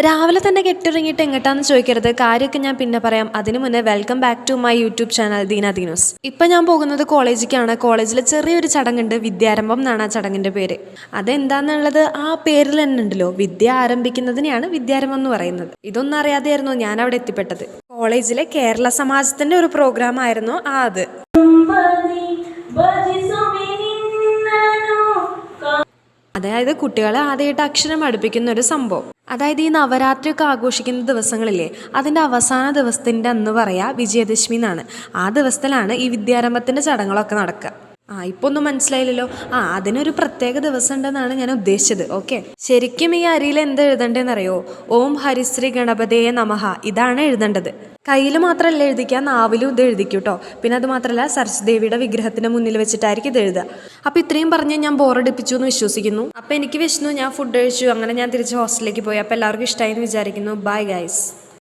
രാവിലെ തന്നെ കെട്ടിറങ്ങിയിട്ട് എങ്ങോട്ടാന്ന് ചോദിക്കരുത്, കാര്യമൊക്കെ ഞാൻ പിന്നെ പറയാം. അതിനു മുന്നേ welcome back to my YouTube channel Deena Deenos. ഇപ്പം ഞാൻ പോകുന്നത് കോളേജിലേക്കാണ്. കോളേജിൽ ചെറിയൊരു ചടങ്ങുണ്ട്, വിദ്യാരംഭം എന്നാണ് ആ ചടങ്ങിൻ്റെ പേര്. അതെന്താണെന്നുള്ളത് ആ പേരിൽ തന്നെ ഉണ്ടല്ലോ, വിദ്യ ആരംഭിക്കുന്നതിനെയാണ് വിദ്യാരംഭം എന്ന് പറയുന്നത്. ഇതൊന്നും അറിയാതെയായിരുന്നു ഞാൻ അവിടെ എത്തിപ്പെട്ടത്. കോളേജിലെ കേരള സമാജത്തിൻ്റെ ഒരു പ്രോഗ്രാം ആയിരുന്നു അത്. അതായത് കുട്ടികളെ ആദ്യമായിട്ട് അക്ഷരം പഠിപ്പിക്കുന്ന ഒരു സംഭവം. അതായത് ഈ നവരാത്രിയൊക്കെ ആഘോഷിക്കുന്ന ദിവസങ്ങളില്ലേ, അതിൻ്റെ അവസാന ദിവസത്തിൻ്റെ അന്ന് പറയാ വിജയദശമി എന്നാണ്. ആ ദിവസത്തിലാണ് ഈ വിദ്യാരംഭത്തിൻ്റെ ചടങ്ങുകളൊക്കെ നടക്കുക. ഇപ്പോൾ ഒന്നും മനസ്സിലായില്ലല്ലോ. അതിനൊരു പ്രത്യേക ദിവസം ഉണ്ടെന്നാണ് ഞാൻ ഉദ്ദേശിച്ചത്. ഓക്കെ, ശരിക്കും ഈ അരിയിൽ എന്താ എഴുതേണ്ടതെന്നറിയോ? ഓം ഹരിശ്രീ ഗണപതയെ നമഃ, ഇതാണ് എഴുതേണ്ടത്. കയ്യിൽ മാത്രമല്ല എഴുതിക്കുക, നാവിലും ഇത് എഴുതിക്കൂട്ടോ. പിന്നെ അത് മാത്രമല്ല, സരസ്വതിദേവിയുടെ വിഗ്രഹത്തിന് മുന്നിൽ വെച്ചിട്ടായിരിക്കും ഇത് എഴുതുക. അപ്പോൾ ഇത്രയും പറഞ്ഞ് ഞാൻ ബോറടിപ്പിച്ചു എന്ന് വിശ്വസിക്കുന്നു. അപ്പോൾ എനിക്ക് വിശന്നു, ഞാൻ ഫുഡ് കഴിച്ചു. അങ്ങനെ ഞാൻ തിരിച്ച് ഹോസ്റ്റലിലേക്ക് പോയി. അപ്പോൾ എല്ലാവർക്കും ഇഷ്ടമായി എന്ന് വിചാരിക്കുന്നു. Bye guys.